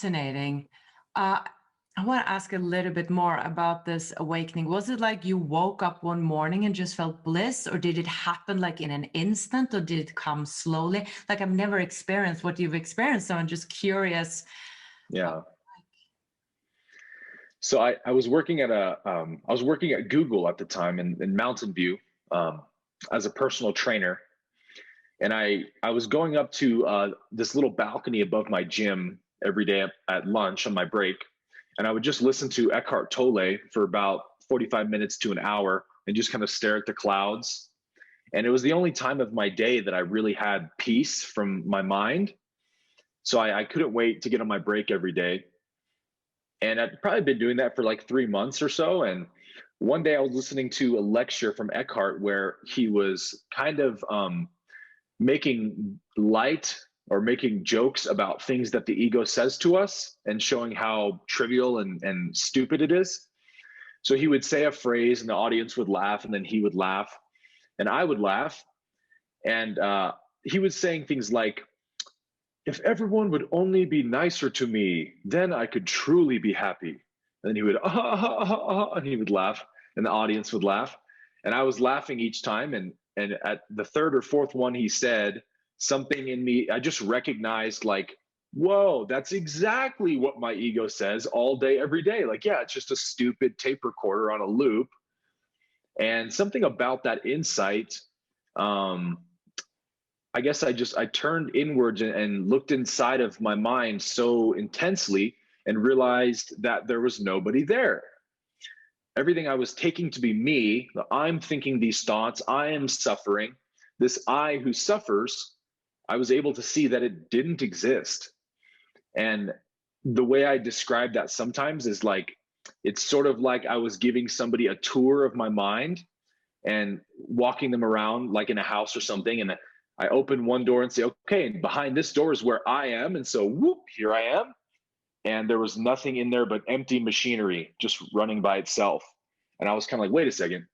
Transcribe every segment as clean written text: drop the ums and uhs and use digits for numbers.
fascinating. I want to ask a little bit more about this awakening. Was it like you woke up one morning and just felt bliss, or did it happen like in an instant, or did it come slowly? Like, I've never experienced what you've experienced, so I'm just curious. Yeah. So I was working at I was working at Google at the time in Mountain View as a personal trainer, and I was going up to this little balcony above my gym every day at lunch on my break, and I would just listen to Eckhart Tolle for about 45 minutes to an hour and just kind of stare at the clouds. And it was the only time of my day that I really had peace from my mind. So I couldn't wait to get on my break every day. And I'd probably been doing that for like 3 months or so. And one day I was listening to a lecture from Eckhart where he was kind of making light or making jokes about things that the ego says to us and showing how trivial and stupid it is. So he would say a phrase and the audience would laugh, and then he would laugh and I would laugh. And he was saying things like, if everyone would only be nicer to me, then I could truly be happy. And then he would, and he would laugh, and the audience would laugh. And I was laughing each time. And at the third or fourth one, he said something in me, I just recognized like, whoa, that's exactly what my ego says all day, every day. Like, yeah, it's just a stupid tape recorder on a loop. And something about that insight, I guess I turned inwards and looked inside of my mind so intensely and realized that there was nobody there. Everything I was taking to be me, I'm thinking these thoughts, I am suffering, this I who suffers, I was able to see that it didn't exist. And the way I describe that sometimes is like, it's sort of like I was giving somebody a tour of my mind and walking them around like in a house or something. And I open one door and say, okay, and behind this door is where I am. And so whoop, here I am. And there was nothing in there but empty machinery just running by itself. And I was kind of like, wait a second,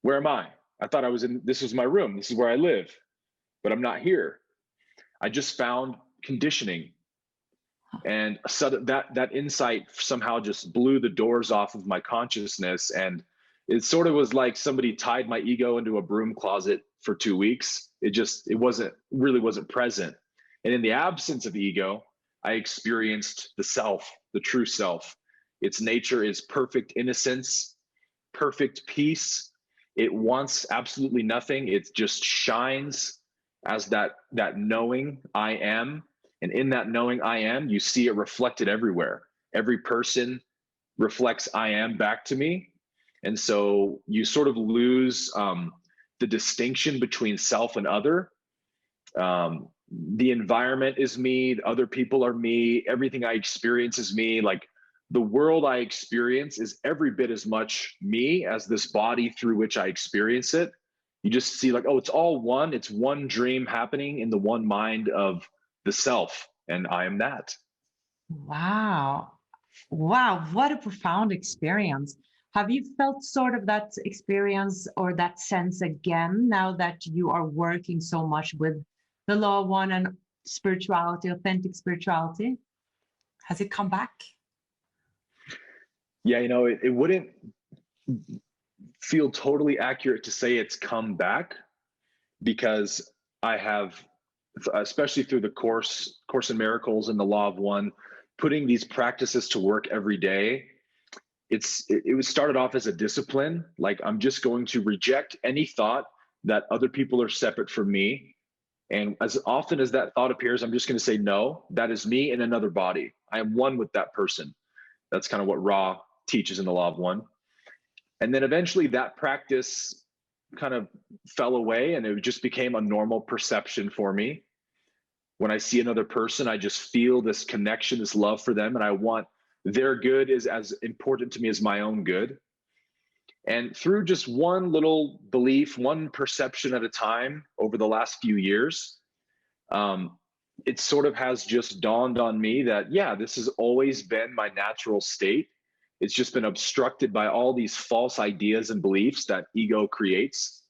where am I? I thought I was in, this was my room. This is where I live, but I'm not here. I just found conditioning. And so that insight somehow just blew the doors off of my consciousness. And it sort of was like somebody tied my ego into a broom closet for 2 weeks. It really wasn't present. And in the absence of ego, I experienced the self, the true self. Its nature is perfect innocence, perfect peace. It wants absolutely nothing. It just shines as that knowing I am. And in that knowing I am, you see it reflected everywhere. Every person reflects I am back to me. And so you sort of lose the distinction between self and other. The environment is me, other people are me, everything I experience is me. Like the world I experience is every bit as much me as this body through which I experience it. You just see like, oh, it's all one. It's one dream happening in the one mind of the self, and I am that. Wow. Wow, what a profound experience. Have you felt sort of that experience or that sense again now that you are working so much with the law of one and spirituality, authentic spirituality? Has it come back? Yeah, it wouldn't feel totally accurate to say it's come back, because I have, especially through the Course in Miracles and the Law of One, putting these practices to work every day. It was started off as a discipline. Like I'm just going to reject any thought that other people are separate from me. And as often as that thought appears, I'm just going to say, no, that is me in another body. I am one with that person. That's kind of what Ra teaches in the Law of One. And then eventually that practice kind of fell away, and it just became a normal perception for me. When I see another person, I just feel this connection, this love for them, and I want their good is as important to me as my own good. And through just one little belief, one perception at a time over the last few years, it sort of has just dawned on me that, yeah, this has always been my natural state. It's just been obstructed by all these false ideas and beliefs that ego creates.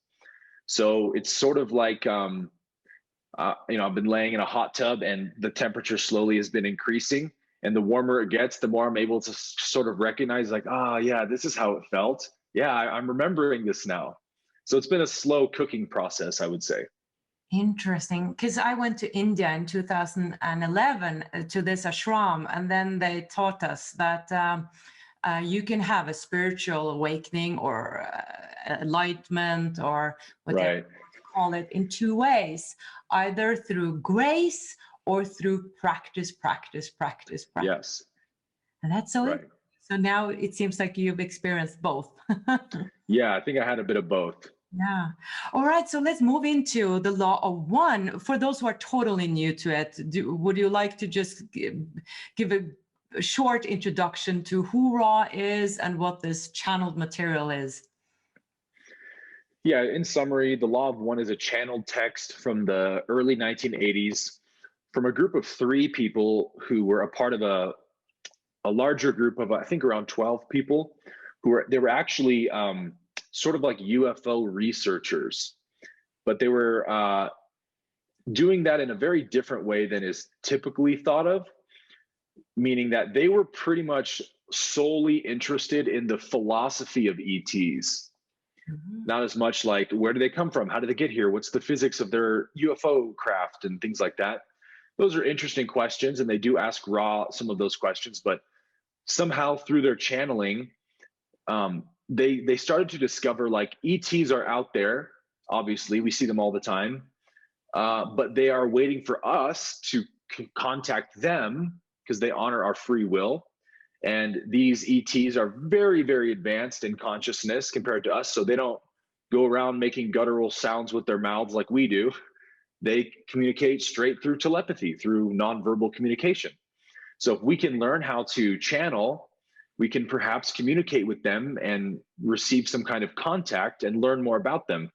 So it's sort of like, I've been laying in a hot tub and the temperature slowly has been increasing. And the warmer it gets, the more I'm able to sort of recognize, like, ah, yeah, this is how it felt. Yeah, I'm remembering this now. So it's been a slow cooking process, I would say. Interesting, because I went to India in 2011 to this ashram, and then they taught us that you can have a spiritual awakening or enlightenment or whatever Right. you want to call it in two ways, either through grace or through practice. Yes. And that's so Right. So now it seems like you've experienced both. Yeah, I think I had a bit of both. Yeah. All right. So let's move into the law of one. For those who are totally new to it, would you like to just give a short introduction to who Ra is and what this channeled material is? Yeah, in summary, the law of one is a channeled text from the early 1980s from a group of 3 people who were a part of a larger group of, I think, around 12 people they were actually sort of like UFO researchers, but they were doing that in a very different way than is typically thought of, meaning that they were pretty much solely interested in the philosophy of ETs. Not as much like, where do they come from? How did they get here? What's the physics of their UFO craft and things like that? Those are interesting questions, and they do ask Ra some of those questions, but somehow through their channeling, they started to discover, like, ETs are out there. Obviously, we see them all the time, but they are waiting for us to contact them because they honor our free will. And these ETs are very, very advanced in consciousness compared to us, so they don't go around making guttural sounds with their mouths like we do. They communicate straight through telepathy, through nonverbal communication. So if we can learn how to channel, we can perhaps communicate with them and receive some kind of contact and learn more about them.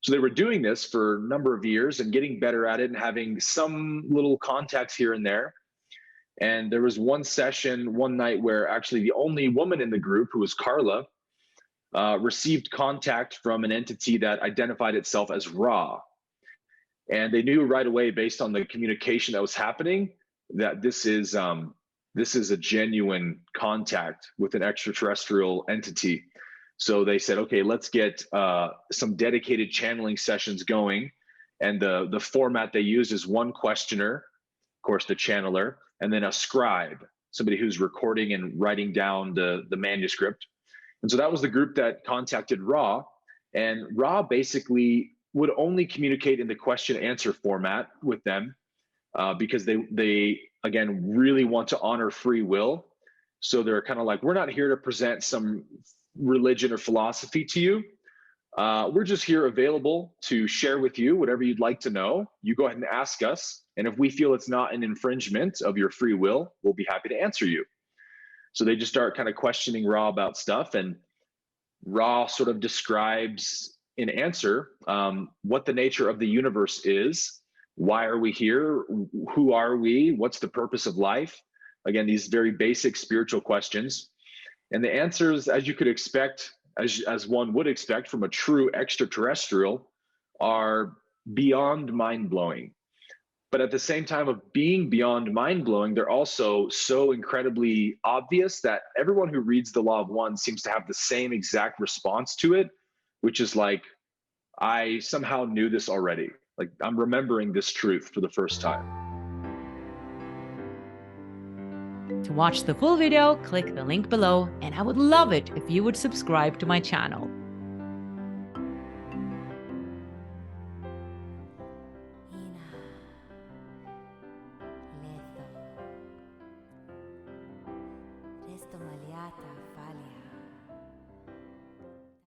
So they were doing this for a number of years and getting better at it and having some little contacts here and there. And there was one session, one night, where actually the only woman in the group, who was Carla, received contact from an entity that identified itself as Ra. And they knew right away, based on the communication that was happening, that this is a genuine contact with an extraterrestrial entity. So they said, okay, let's get some dedicated channeling sessions going. And the format they used is one questioner, of course, the channeler, and then a scribe, somebody who's recording and writing down the manuscript. And so that was the group that contacted Ra. And Ra basically would only communicate in the question answer format with them because they again really want to honor free will. So they're kind of like, we're not here to present some religion or philosophy to you. We're just here available to share with you whatever you'd like to know. You go ahead and ask us. And if we feel it's not an infringement of your free will, we'll be happy to answer you. So they just start kind of questioning Ra about stuff. And Ra sort of describes in answer what the nature of the universe is. Why are we here? Who are we? What's the purpose of life? Again, these very basic spiritual questions. And the answers, as you could expect, as one would expect from a true extraterrestrial, are beyond mind-blowing. But at the same time of being beyond mind-blowing, they're also so incredibly obvious that everyone who reads the law of one seems to have the same exact response to it, which is like, I somehow knew this already. Like, I'm remembering this truth for the first time. To watch the full video, click the link below, and I would love it if you would subscribe to my channel. Resto maliata falia.